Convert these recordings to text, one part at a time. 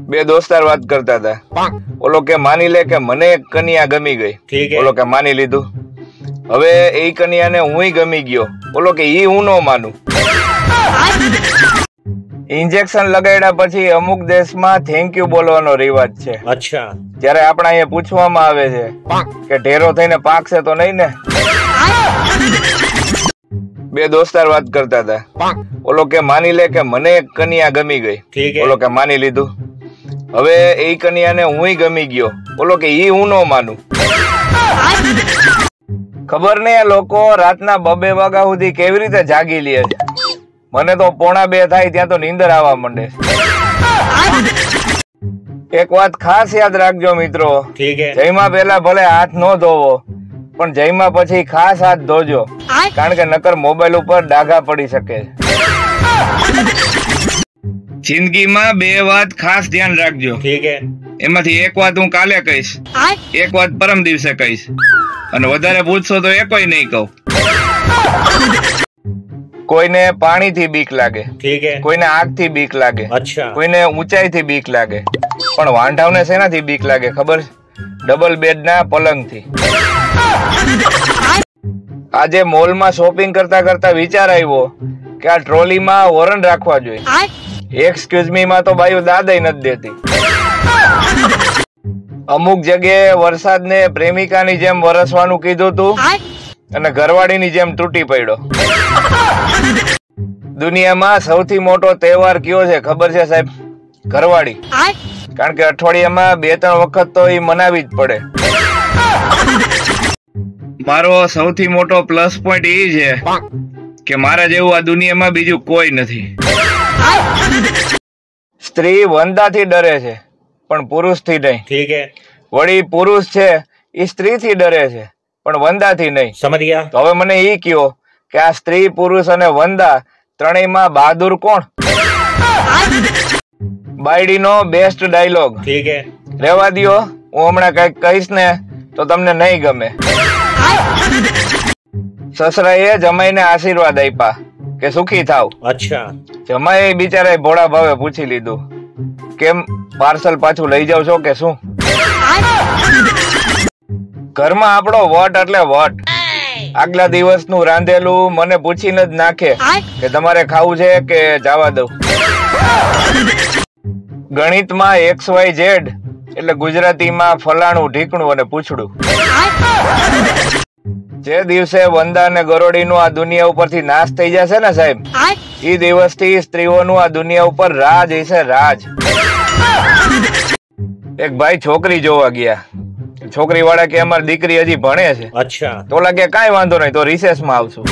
બે દોસ્તાર વાત કરતા હતા. ઓલો કે માની લે કે મને એક કન્યા ગમી ગઈ. ઓલો કે માની લીધું. હવે એ કન્યાને હુંય ગમી ગયો. ઓલો કે ઈ હું નો માનું. ઇન્જેક્શન લગાડ્યા પછી અમુક દેશમાં થેન્ક યુ બોલવાનો રિવાજ છે. અચ્છા. ત્યારે આપણા અહીંયા પૂછવામાં આવે છે કે ઢેરો થઈને પાકશે તો નહીં ને. બે દોસ્તાર વાત કરતા હતા. ઓલો કે માની લે કે મને એક કન્યા ગમી ગઈ. ઓલો કે માની લીધું. હવે એ કન્યાને હુંય ગમી ગયો. ઓલો કે ઈ હું નો માનું. ખબર નહીં લોકો રાતના 2 વાગ્યા સુધી કેવી રીતે જાગી લે છે. મને તો 1:45 થાય ત્યાં તો નીંદર આવવા માંડે. એક વાત ખાસ યાદ રાખજો મિત્રો, જયમાં પેલા ભલે હાથ ન ધોવો પણ જયમાં પછી ખાસ હાથ ધોજો, કારણ કે નકર મોબાઈલ ઉપર ડાઘા પડી શકે. જિંદગીમાં 2 વાત ખાસ ધ્યાન રાખજો. એમાંથી એક વાત હું કાલે કહીશ, એક વાત પરમ દિવસે કહીશ, અને વધારે પૂછશો તો એ કોઈ નહીં કહું. કોઈને પાણીથી બીક લાગે, કોઈને આગથી બીક લાગે, કોઈને ઊંચાઈથી બીક લાગે, પણ વાંઢાવને શેનાથી બીક લાગે ખબર? ડબલ બેડના પલંગથી. આજે મોલમાં શોપિંગ કરતા કરતા વિચાર આવ્યો કે આ ટ્રોલીમાં હોર્ન રાખવા જોઈએ. એક્સક્યુઝ મી માં તો બાયું દાદા નથી દેતી. અમુક જગ્યાએ વરસાદને પ્રેમિકાની જેમ વરસવાનું કીધું તું અને ઘરવાળીની જેમ તૂટી પડ્યો. દુનિયામાં સૌથી મોટો તહેવાર કયો છે ખબર છે સાહેબ? ઘરવાળી. કારણ કે અઠવાડિયામાં 2-3 વખત તો એ મનાવી જ પડે. મારો સૌથી મોટો પ્લસ પોઈન્ટ એ છે કે મારા જેવું આ દુનિયામાં બીજું કોઈ નથી. સ્ત્રી વંદાથી ડરે છે પણ પુરુષથી નહીં. વળી પુરુષ છે એ સ્ત્રીથી ડરે છે પણ વંદાથી નહીં. સમજ્યા? તો હવે મને ઈ કયો કે આ સ્ત્રી, પુરુષ અને વંદા ત્રણેયમાં બહાદુર કોણ? બાયડીનો બેસ્ટ ડાયલોગ. રેવા દ્યો, હું હમણાં કઈક કહીશ ને તો તમને નહીં ગમે. સસરાએ જમાઈને આશીર્વાદ આપ્યા કે સુખી થાવ. અચ્છા. જમાઈ બિચારા ભોળા ભાવે પૂછી લીધું, કેમ પાર્સલ પાછું લઈ જાવ છો કે શું? ઘરમાં આપણો વટ એટલે વટ. આગલા દિવસનું રાંધેલું મને પૂછીને જ નાખે કે તમારે ખાવું છે કે જવા દઉં. ગણિતમાં XYZ એટલે ગુજરાતીમાં ફલાણું, ઢીકણું અને પૂછડું. જે દિવસે વંદા અને ગરોડીનું આ દુનિયા ઉપરથી નાશ થઈ જશે ને સાહેબ, એ દિવસથી સ્ત્રીઓનું આ દુનિયા ઉપર રાજ હશે, રાજ. એક ભાઈ છોકરી જોવા ગયા. છોકરી વાળા કે અમારી દીકરી હજી ભણે છે. અચ્છા. તો લાગે કાંઈ વાંધો નહીં, તો રિસેસમાં આવશું.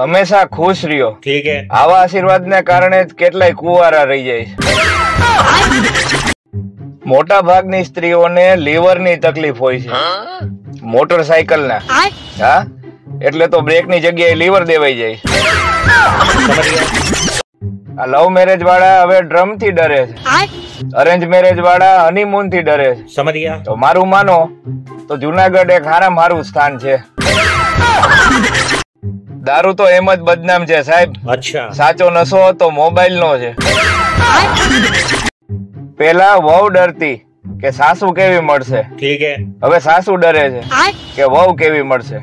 હંમેશા ખુશ રહ્યો. આવા આશીર્વાદ ને કારણે જ કેટલાય કુંવારા રહી જાય છે. મોટા ભાગની સ્ત્રીઓને લીવરની તકલીફ હોય છે, મોટરસાયકલ ના. હા, એટલે તો બ્રેક ની જગ્યાએ લીવર દેવાઈ જાય. આ લવ મેરેજ વાળા હવે ડ્રમ થી ડરે છે. અરેન્જ મેરેજ વાળા હનીમૂન થી ડરે છે. સમજ્યા? તો મારું માનો તો જુનાગઢ એક હારામાં હારું સ્થાન છે. દારૂ તો એમ જ બદનામ છે સાહેબ. અચ્છા. સાચો નશો તો મોબાઈલ નો છે. પેલા વહુ ડરતી કે સાસુ કેવી મળશે, હવે સાસુ ડરે છે કે વહુ કેવી મળશે.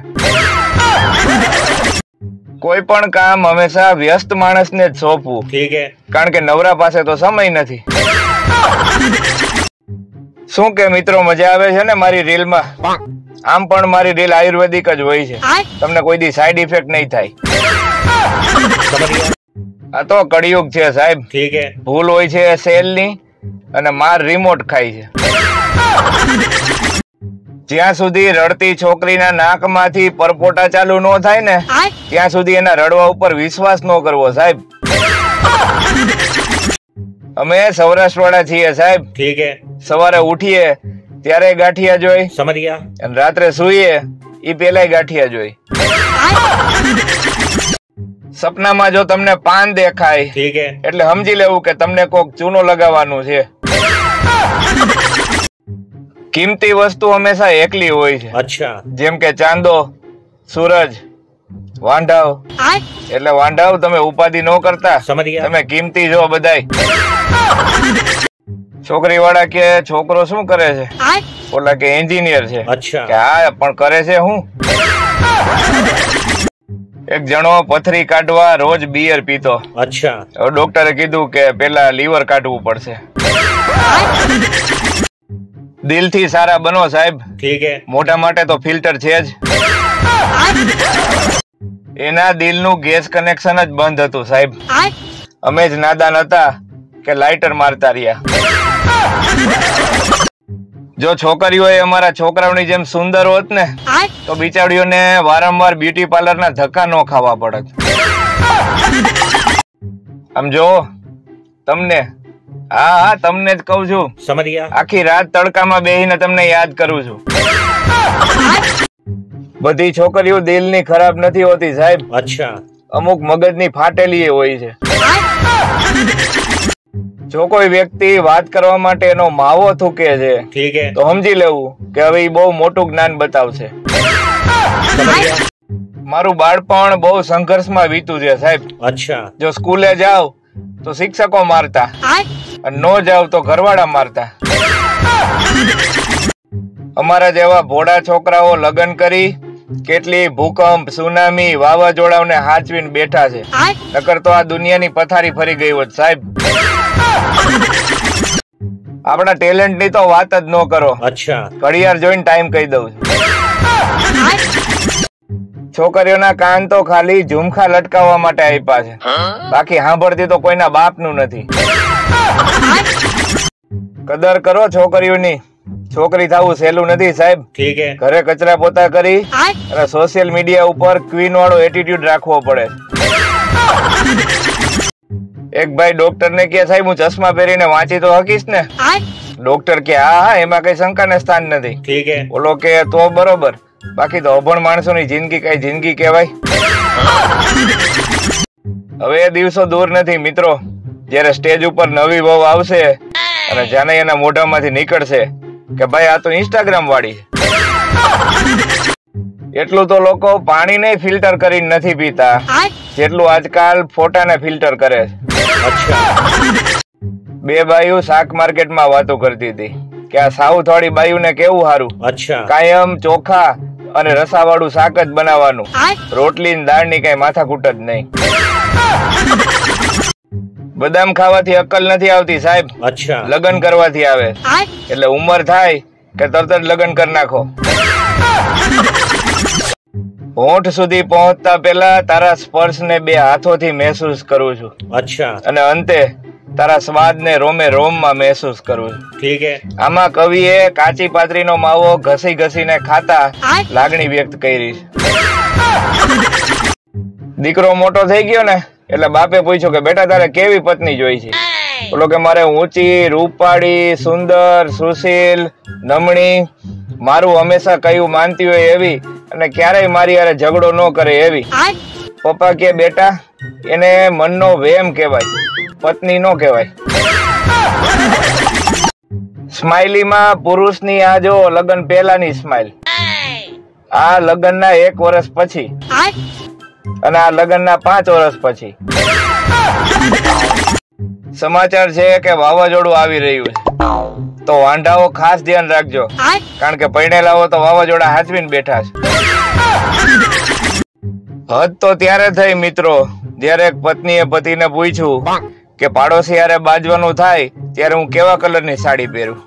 કોઈ પણ કામ હંમેશા વ્યસ્ત માણસને જ સોંપવું, કારણ કે નવરા પાસે તો સમય નથી. શું કે મિત્રો, મજા આવે છે ને મારી રીલમાં? આમ પણ મારી રીલ આયુર્વેદિક જ હોય છે, તમને કોઈ દી સાઈડ ઇફેક્ટ નહીં થાય. આ તો કળિયુગ છે સાહેબ. ભૂલ હોય છે સેલની અને માર રિમોટ ખાય છે. જ્યાં સુધી રડતી છોકરીના નાકમાંથી પરપોટા ચાલુ ન થાય ને ત્યાં સુધી એના રડવા ઉપર વિશ્વાસ ન કરવો સાહેબ. અમે સૌરાષ્ટ્ર વાળા છીએ સાહેબ. સવારે ઉઠીએ ત્યારે ગાંઠિયા જોઈ. સમજ્યા? અને રાત્રે સુઈએ ઈ પેલા ગાંઠિયા જોઈ. સપનામાં જો તમને પાન દેખાય એટલે સમજી લેવું કે તમને કોક ચૂનો લગાવવાનું છે. કિંમતી વસ્તુ હંમેશા એકલી હોય છે. અચ્છા. જેમ કે ચાંદો, સૂરજ વાંઢાવ એટલે વાંઢાવ, તમે ઉપાધિ ન કરતા, તમે કિંમતી જો બધાય. છોકરી વાળા કે છોકરો શું કરે છે? ઓલા કે એન્જિનિયર છે. કે હા, પણ કરે છે હું? એક જણો પથરી કાઢવા રોજ બિયર પીતો. હવે ડોક્ટરે કીધું કે પેલા લીવર કાઢવું પડશે. દિલથી સારા બનો સાહેબ, મોઢા માટે તો ફિલ્ટર છે જ. એના દિલનું ગેસ કનેક્શન જ બંધ હતું સાહેબ. અમે જ નાદાન હતા કે લાઇટર મારતા રહ્યા. જો છોકરીઓ અમારા છોકરાઓની જેમ સુંદર હોત ને તો બિચારીઓને વારંવાર બ્યુટી પાર્લરના ધક્કા ન ખાવા પડત. આમ જો તમને, હા તમને જ કઉ છું, આખી રાત તડકામાં બેહીને તમને યાદ કરું છું. બધી છોકરીઓ દિલની ખરાબ નથી હોતી સાહેબ. અમુક મગજની ફાટેલી હોય છે. જો કોઈ વ્યક્તિ વાત કરવા માટે એનો માવો થૂકે છે તો સમજી લેવું કે હવે એ બહુ મોટું જ્ઞાન બતાવશે. મારું બાળપણ બહુ સંઘર્ષમાં વીતું છે સાહેબ. જો સ્કૂલે જાવ તો શિક્ષકો મારતા, અને નો જાવ તો ઘરવાળા મારતા. અમારા જેવા ભોળા છોકરાઓ લગ્ન કરી કેટલી ભૂકંપ, સુનામી, વાવાઝોડાઓને હાચવીને બેઠા છે. નકર તો આ દુનિયાની પથારી ફરી ગઈ હોત સાહેબ. આપણા ટેલેન્ટ ની તો વાત જ ન કરો. ઘડિયાળ જોઈને ટાઈમ કહી દઉં છું. છોકરીઓના કાન તો ખાલી ઝુમખા લટકાવવા માટે આપ્યા છે, બાકી સાંભળતી તો કોઈના બાપનું નથી. કદર કરો છોકરીઓની. છોકરી થવું સહેલું નથી સાહેબ. ઘરે કચરા પોતા કરી અને સોશિયલ મીડિયા ઉપર ક્વીન વાળો એટીટ્યુડ રાખવો પડે. એક ભાઈ ડોક્ટર ને કે સાહેબ હું ચશ્મા પહેરીને વાંચી તો હકીશ ને? ડોક્ટર કે હા, એમાં કઈ શંકાને સ્થાન નથી. બોલો કે તો બરોબર, બાકી તો અભણ માણસોની જિંદગી કઈ જિંદગી કહેવાય? હવે એ દિવસો દૂર નથી મિત્રો, જયારે સ્ટેજ ઉપર નવી વહુ આવશે અને જાને એના મોઢામાંથી નીકળશે કે ભાઈ આ તો ઇન્સ્ટાગ્રામ વાળી. એટલું તો લોકો પાણી ને ફિલ્ટર કરીને નથી પીતા જેટલું આજકાલ ફોટાને ફિલ્ટર કરે છે. બે બાયું શાક માર્કેટમાં વાતો કરતી હતી કે આ સાઉથ વાળી બાયું ને કેવું સારું, કાયમ ચોખા અને રસાવાળું શાક જ બનાવવાનું, રોટલી ને દાળ ની કઈ માથાકૂટ જ નહીં. બદામ ખાવાથી અક્કલ નથી આવતી સાહેબ, લગ્ન કરવાથી આવે. એટલે ઉંમર થાય કે તરત જ લગ્ન કરી નાખો. હોઠ સુધી પહોંચતા પહેલા તારા સ્પર્શ ને બે હાથોથી મહેસૂસ કરું છું, અને અંતે તારા સ્વાદ ને રોમે રોમ માં મહેસૂસ કરું છું. આમાં કવિએ કાચી પાતરીનો માવો ઘસી ઘસીને ખાતા લાગણી વ્યક્ત કરી છે. દીકરો મોટો થઈ ગયો ને એટલે બાપે પૂછ્યું કે બેટા તારે કેવી પત્ની જોઈ છે? બોલો કે મારે ઊંચી, રૂપાળી, સુંદર, સુશીલ, નમણી, મારું હંમેશા કયું માનતી હોય એવી, અને ક્યારેય મારી યારે ઝઘડો ન કરે એવી. પપ્પા કે બેટા એને મનનો વેમ કહેવાય, પત્ની નો કહેવાય. સ્માઇલીમાં પુરુષની આ જો લગ્ન પહેલાની સ્માઇલ, આ લગ્નના 1 વર્ષ પછી, અને આ લગ્નના 5 વર્ષ પછી. સમાચાર છે કે વાવાઝોડું આવી રહ્યું છે, તો વાંઢાઓ ખાસ ધ્યાન રાખજો, કારણ કે પૈણેલાઓ તો વાવાઝોડા હાચવીને બેઠા છે. હદ તો ત્યારે થઈ મિત્રો જયારે એક પત્નીએ પતિને પૂછ્યું કે પાડોશી યારે બાજવાનું થાય ત્યારે હું કેવા કલરની સાડી પહેરું.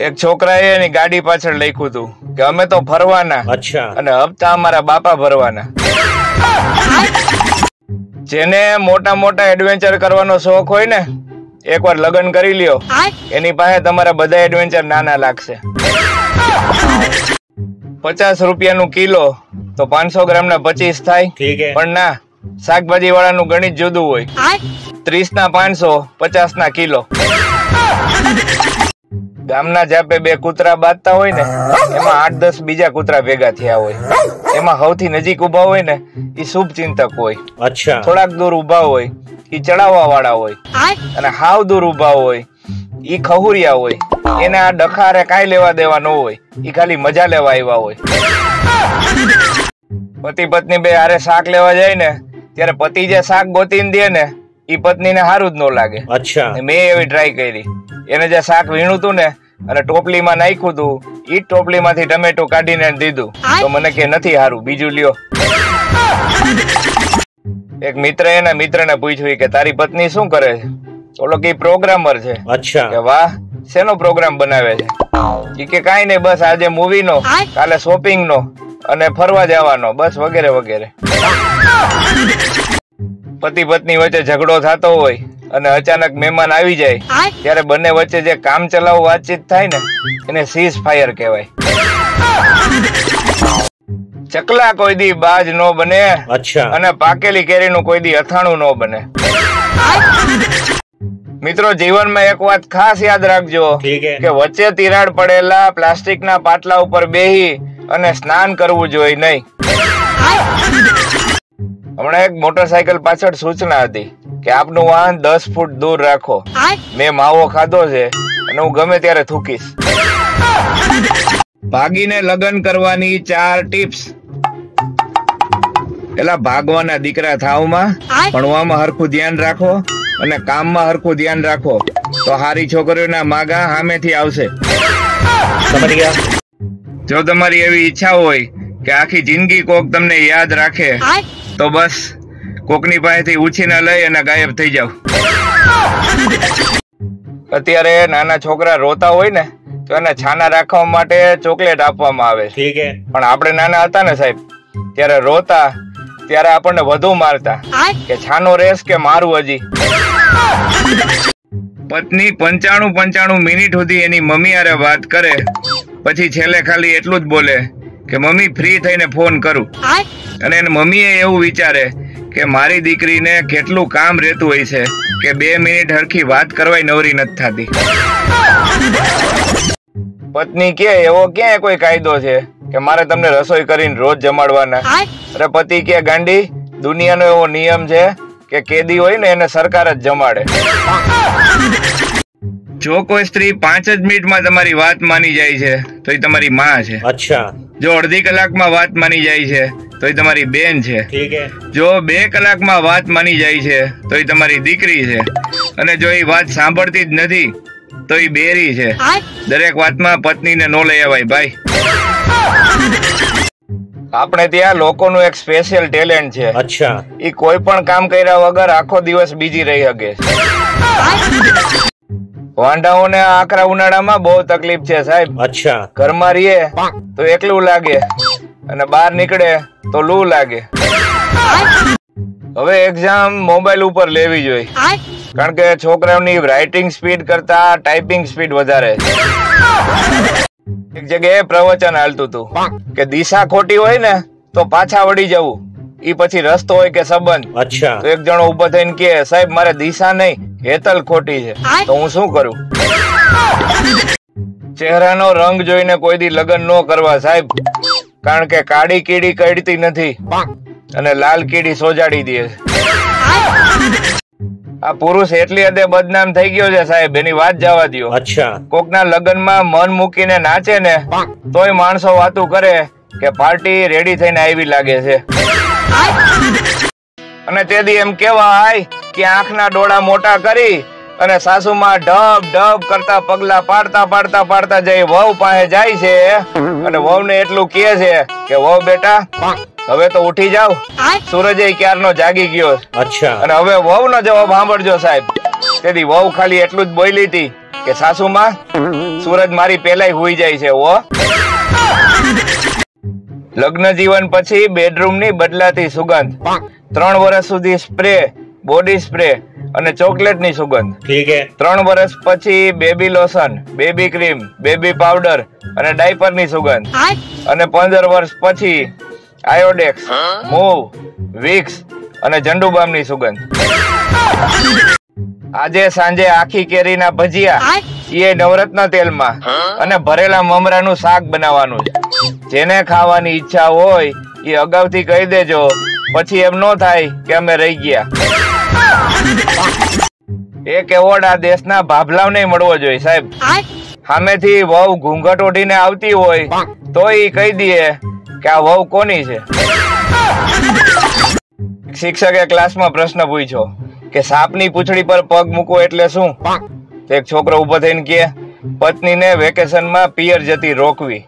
એક છોકરાએ એની ગાડી પાછળ લખ્યું હતું કે અમે તો ફરવાના અને હપ્તા અમારા બાપા ભરવાના. જેને મોટા મોટા એડવેન્ચર કરવાનો શોખ હોય ને, એકવાર લગ્ન કરી લ્યો, એની પાસે તમારા બધા એડવેન્ચર નાના લાગશે. 50 રૂપિયાનું કિલો તો 500 ગ્રામના 25 થાય, પણ ના, શાકભાજી વાળાનું ગણિત જુદું હોય. 30 ના 500, 50 ના કિલો. ગામના જાપે 2 કૂતરા બાંધતા હોય ને, એમાં 8-10 બીજા કૂતરા ભેગા થયા હોય. એમાં સૌથી નજીક ઉભા હોય ને એ શુભ ચિંતક હોય, થોડાક દૂર ઉભા હોય એ ચડાવવા વાળા હોય, અને હાવ દૂર ઉભા હોય ઈ ખહુરિયા હોય. એને આ ડખારે કાંઈ લેવા દેવા ન હોય, ઈ ખાલી મજા લેવા આવ્યા હોય. પતિ પત્ની બે હારે શાક લેવા જાય ને ત્યારે પતિ જે શાક ગોતીને દે ને ઈ પત્નીને સારું જ ન લાગે. અચ્છા. મેં એવી ટ્રાય કરી. એને જે શાક વીણું તું ને અને ટોપલીમાં નાખ્યું તું, ઈ ટોપલીમાંથી ટમેટો કાઢીને દીધું તો મને કે નથી સારું, બીજું લ્યો. એક મિત્ર એના મિત્રને પૂછ્યું કે તારી પત્ની શું કરે છે? ઓલો કે પ્રોગ્રામર છે. અચ્છા. કે વાહ, શેનો પ્રોગ્રામ બનાવે છે? ઈ કે કાઈ નહીં, બસ આજે મૂવી નો, કાલે શોપિંગ નો અને ફરવા જવાનો, બસ વગેરે વગેરે. પતિ પત્ની વચ્ચે ઝઘડો થતો હોય અને અચાનક મહેમાન આવી જાય ત્યારે બંને વચ્ચે જે કામ ચલાવ વાતચીત થાય ને એને સીઝ ફાયર કહેવાય. ચકલા કોઈ દી બાજ નો બને. અચ્છા. અને પાકેલી કેરીનું કોઈ દી અથાણું નો બને. મિત્રો, જીવનમાં એક વાત ખાસ યાદ રાખજો કે વચ્ચે તિરાડ પડેલા પ્લાસ્ટિકના પાટલા ઉપર બેહી અને સ્નાન કરવું જોઈએ નહીં. હમણાં એક મોટરસાયકલ પાછળ સૂચના હતી કે આપનું વાહન 10 ફૂટ દૂર રાખો. મેં માવો ખાધો છે અને હું ગમે ત્યારે થૂકીશ. ભાગીને લગ્ન કરવાની 4 ટિપ્સ. પેલા ભાગવાના દીકરા થાવમાં, ભણવામાં હરખું ધ્યાન રાખો અને કામમાં હરખું ધ્યાન રાખો તો હારી છોકરીઓના માગા સામેથી આવશે. જો તમારી એવી ઈચ્છા હોય કે આખી જિંદગી કોક તમને યાદ રાખે તો બસ કોકની પાસેથી ઉછીના લઈ અને ગાયબ થઈ જાવ. અત્યારે નાના છોકરા રોતા હોય ને તો એને છાના રાખવા માટે ચોકલેટ આપવામાં આવે છે. પણ આપણે નાના હતા ને સાહેબ, ત્યારે રોતા ત્યારે આપણને વધુ મારતા કે છાનો રેસ કે મારું હજી. પત્ની 95 મિનિટ સુધી એની મમ્મી હારે વાત કરે, પછી છેલ્લે ખાલી એટલું જ બોલે કે મમ્મી ફ્રી થઈને ફોન કરું. અને એની મમ્મીએ એવું વિચારે કે મારી દીકરીને કેટલું કામ રહેતું હોય છે કે 2 મિનિટ હરખી વાત કરવાય નવરી નથી થતી. પત્ની કે એવો ક્યાં કોઈ કાયદો છે કે મારે તમને રસોઈ કરીને રોજ જમાડવાના? અરે પતિ કે ગાંડી, દુનિયાનો એવો નિયમ છે કે કેદી હોય ને એને સરકાર જ જમાડે. જો કોઈ સ્ત્રી 5 જ મિનિટમાં તમારી વાત માની જાય છે તો એ તમારી માં છે. અચ્છા. જો અડધી કલાકમાં વાત માની જાય છે તો એ તમારી બેન છે. જો 2 કલાકમાં વાત માની જાય છે તો એ તમારી દીકરી છે. અને જો એ વાત સાંભળતી જ નથી તો એ બેરી છે. દરેક વાતમાં પત્નીને નો લઈ આવાય ભાઈ. આપણે ત્યાં લોકોનું એક સ્પેશિયલ ટેલેન્ટ છે. અચ્છા. એ કોઈ પણ કામ કર્યા વગર આખો દિવસ બીજી રહી શકે. વાંઢાઓને આકરા ઉનાળામાં બહુ તકલીફ છે સાહેબ. અચ્છા. ઘરમાં રહીએ તો એકલું લાગે અને બહાર નીકળે તો લૂ લાગે. હવે એક્ઝામ મોબાઈલ ઉપર લેવી જોઈએ કારણ કે છોકરાઓની રાઇટિંગ સ્પીડ કરતા ટાઈપિંગ સ્પીડ વધારે. એક જગ્યાએ પ્રવચન હાલતું હતું કે દિશા ખોટી હોય ને તો પાછા વળી જવું, ઈ પછી રસ્તો હોય કે સંબંધ. અચ્છા. તો એક જણો ઉભો થઈને કે સાહેબ મારે દિશા નહીં હેતલ ખોટી છે, તો હું શું કરું? ચહેરાનો રંગ જોઈને કોઈ દી લગ્ન ન કરવા સાહેબ, કારણ કે કાળી કીડી કડતી નથી અને લાલ કીડી સોજાડી દે. આ પુરુષ એટલી હદે બદનામ થઈ ગયો છે સાહેબ, એની વાત જવા દ્યો. અચ્છા. કોકના લગ્નમાં મન મૂકીને નાચે ને તોય માણસો વાતું કરે કે પાર્ટી રેડી થઈને આવી લાગે છે. અને તેથી એમ કેવાય કે આંખના ડોળા મોટા કરી અને સાસુમાં ઢબ ઢબ કરતા પગલા પાડતા પાડતા પાડતા જઈ વહુ પાસે જાય છે અને વહુને એટલું કહે છે કે વહુ બેટા હવે તો ઉઠી જાવ, સૂરજ ક્યારનો જાગી ગયો. અચ્છા. અને હવે વહુનો જવાબ સાંભળજો સાહેબ. તેથી વહુ ખાલી એટલું જ બોલી હતી કે સાસુમાં સૂરજ મારી પહેલાય હુઈ જાય છે. લગ્ન જીવન પછી બેડરૂમ ની બદલાતી સુગંધ, 3 વર્ષ સુધી સ્પ્રે, બોડી સ્પ્રે અને ચોકલેટ ની સુગંધ. 3 વર્ષ પછી baby lotion, baby cream, baby powder અને ડાયપર ની સુગંધ. અને 15 વર્ષ પછી આયોડેક્સ, મૂવ, વિક્સ અને ઝંડુબામ ની સુગંધ. આજે સાંજે આખી કેરીના ભજીયા, એ નવરત્ન તેલમાં અને ભરેલા મમરાનું શાક બનાવવાનું છે. જેને ખાવાની ઈચ્છા હોય એ અગાઉથી કહી દેજો, પછી એમ ન થાય કે અમે રહી ગયા. એક એવોર્ડ આ દેશના ભાભલાઓને મળવો જોઈએ સાહેબ. સામેથી વહુ ઘૂંઘટ ઓઢીને આવતી હોય તો એ કહી દે કે આ વહુ કોની છે. શિક્ષકે ક્લાસમાં પ્રશ્ન પૂછ્યો કે સાપની પૂંછડી પર પગ મૂકવો એટલે શું? તો એક છોકરો ઉભો થઈને કહે, પત્નીને વેકેશનમાં પિયર જતી રોકવી.